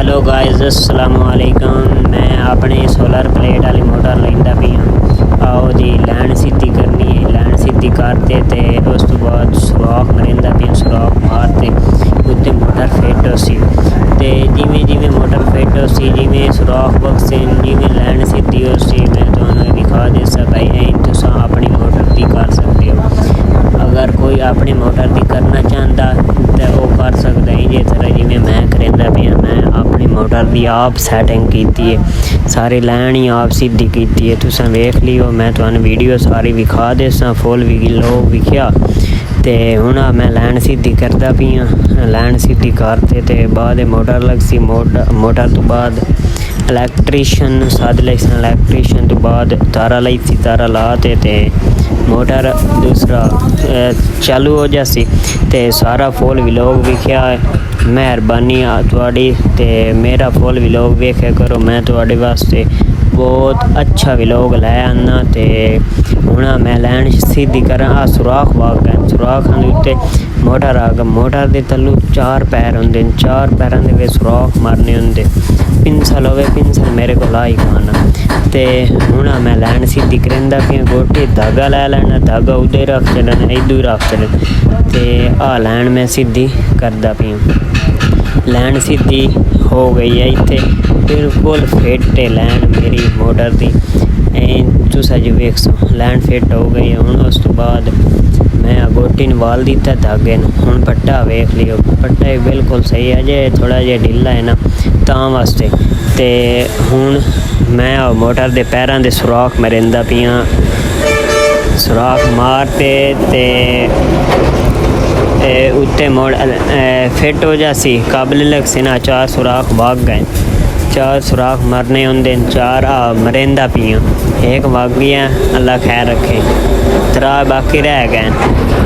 Hello guys अस्सलाम वालेकुम। मैं अपने सोलर प्लेट वाली मोटर लेंदा पी हाँ। आओ जी लैंड सीधी करनी है। लैंड सीधी करते ते उस तो बाद सुराख मरिंदा पी सुराख मारते उत्ते मोटर फिट हो सी ते जिमें जिमें मोटर फिट हो सी जिमें सुराख बक्से जिमें लैंड सीधी हो सी मैं तुम्हें दिखा दे भाई ऐ तुस अपनी मोटर दी कर सकते हो। अगर कोई अपनी मोटर दी करना चाहता तो वह कर सकता है जिस तरह जिमें मैं करेंदा पे मैं अपनी मोटर दी आप सैटिंग की है। सारी लैन ही आप सीधी की है। तुस वेख लियो मैं तुम्हें वीडियो सारी विखा देसा फुल लोग विखिया ते हुण मैं लैन सीधी करदा पी हाँ। लैन सीधी करते ते बाद मोटर लग सी मोटर तो बाद इलैक्ट्रीशियन सद लैसा इलैक्ट्रीशियन तो बाद तारा लाई सी तारा लाते ते मोटर दूसरा चालू हो जासी ते सारा फुल व्लॉग विखिया मेहरबानी थोड़ी ते मेरा फुल व्लॉग वेखे करो। मैं थोड़े वास्ते बहुत अच्छा व्लॉग लै आना ते हुण मैं लैन सीधी करा सुराख वाग है सुराख उत्ते मोटर आ गया। मोटर दे तलू 4 पैर होंदे 4 पैरां दे सुराख मारने होंदे। पिंसल होवे पिंसल मेरे को लाई खाना ते हुण मैं लैन सीधी करेंदा पी गोटी धागा लै लैना धागा उधर रख चलना इधर रख चलना ते आ लैन मैं सीधी करदा पी। लैन सीधी हो गई है इत्थे बिल्कुल फिट है लैन मेरी मोटर दी तुस अज वेख सो लैन फिट हो गई है। हुण उस तो बाद मैं गोटी नवाल दिता धागे हुण पट्टा वेख लियो पट्टा ही बिल्कुल सही है जे थोड़ा जिहा ढिला है ना तां वास्ते ते हुण मैं मोटर दे पैरां दे सुराख मरिंदा पी हाँ। सुराख मारते ते उत्ते मोड़ फिट हो जासी काबले लग से ना 4 सुराख भाग गए 4 सुराख मरने होंगे 4 मरिंदा पी एक भाग गया अल्लाह खैर रखे 3 बाकी रह गए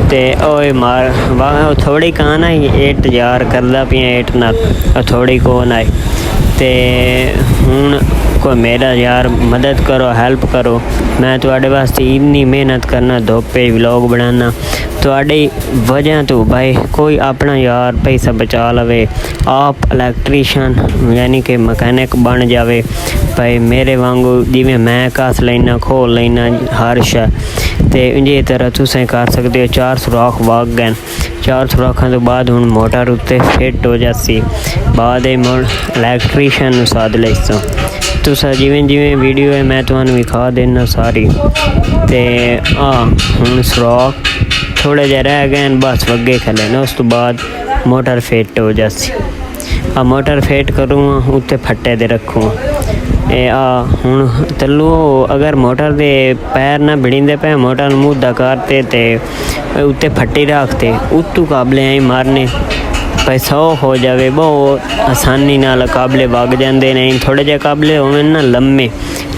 ते ओए मार थोड़ी कहां ना 8 यार करदा पी 8 नाल थोड़ी कौन आई ते हुण कोई मेरा यार मदद करो हेल्प करो। मैं थोड़े वास्ते इन्नी मेहनत करना धोपे व्लॉग बनाना थोड़ी वजह तो भाई कोई अपना यार पैसा बचा लवे आप इलैक्ट्रीशियन यानी कि मकैनिक बन जावे भाई मेरे वांगू जिमें मैं कस लेना खोल लेना हर शा ते इस तरह तुसें कर सकते हो। 4 सुराख वाग गए 4 सुराखों तो बाद हुण मोटर उत्ते फिट हो जासी बाद मुड़ इलैक्ट्रीशियन सद लैसो तुस जिमें जिमें वीडियो है मैं तुम्हें विखा देना सारी ते हुण सुराख थोड़े जे रह गए बस वगे खले ना उस तो बाद मोटर फिट हो जासी मोटर फिट करूँगा उत्ते फट्टे दे रखूँगा हुण तलू अगर मोटर दे पैर ना भिड़ींदे पे मोटर मुद्दा करते ते उत्ते फट्टी रखते उत्तू काबले आई मारने भाई 100 हो जावे बहुत आसानी नाल काबले वग जाते नहीं थोड़े जे काबले होवे ना लम्मे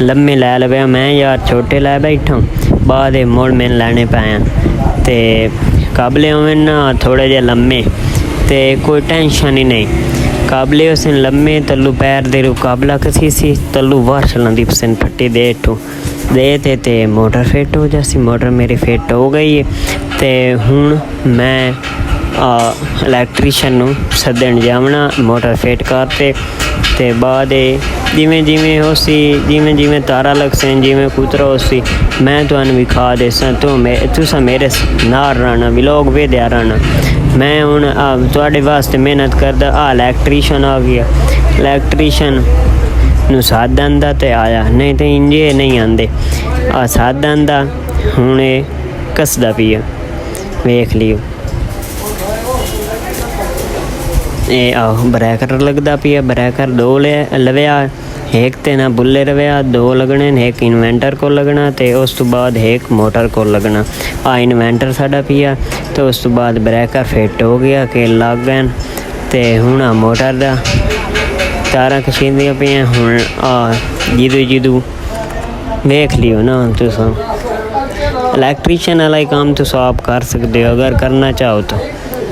लम्मे लै लवे मैं यार छोटे लै बैठा बाद मुड़ मैंने लैने पाया ते काबले होवे ना थोड़े जे लम्मे ते कोई टेंशन ही नहीं काबले उस लम्मे तलू पैर दे काबला कसी सी तलू वार चलाती पसंद फट्टी दे दे ते मोटर फिट हो जासी। मोटर मेरी फिट हो गई है ते हुण मैं इलैक्ट्रीशियन सदन जावना मोटर फिट करते ते बाद जिमें जिमें हो सी जिमें जिमें तारा लग से जिमें कुतरा हो सी मैं तुम्हें विखा देसा तुसा मेरे नाल रहना व्लॉग वेदया रहना। मैं हुण थोड़े वास्ते मेहनत करदा इलैक्ट्रीशियन आ गया इलैक्ट्रीशियन नू सद आंदा ते आया नहीं तो इंजे नहीं आंदे सद आंदा हुण कसदा पिया वेख लियो ब्रैकर लगता पिया ब्रैकर 2 लव्या एक ते ना बुले रव्या 2 लगने एक इन्वेंटर को लगना ते उस तो बाद एक मोटर को लगना इन्वेंटर साडा पिया तो उस तो बाद ब्रैकर फिट हो गया कि लग गए ते हुण मोटर दा तारा खिंचदियां पियां हुण जिदू वेख लियो ना तुस इलैक्ट्रीशियन वाला काम तुस आप कर सकते हो अगर करना चाहो तो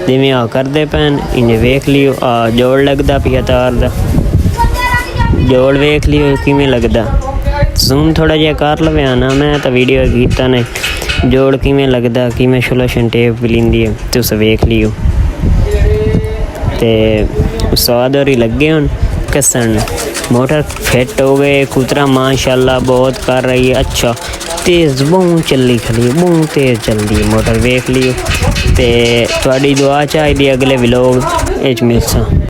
जिमें करते पैन इन्हें वेख लियो जोड़ लगता पिया तार दा जोड़ वेख लियो किमें लगता जूम थोड़ा जिहा कर लवे आना मैं तो वीडियो कीता ने जोड़ किमें लगता किमें सोल्यूशन टेप मिलती है तुस वेख लियो ते स्वाद होरी लगे हुण कसन। मोटर फिट हो गए, कुतरा माशाल्लाह बहुत कर रही है अच्छा, तेज़ बहुत चली खड़ी, बहुत तेज़ चलती है मोटर, वेख लियो। ते तुहाडी दुआ चाहिए अगले व्लॉग मिलसा।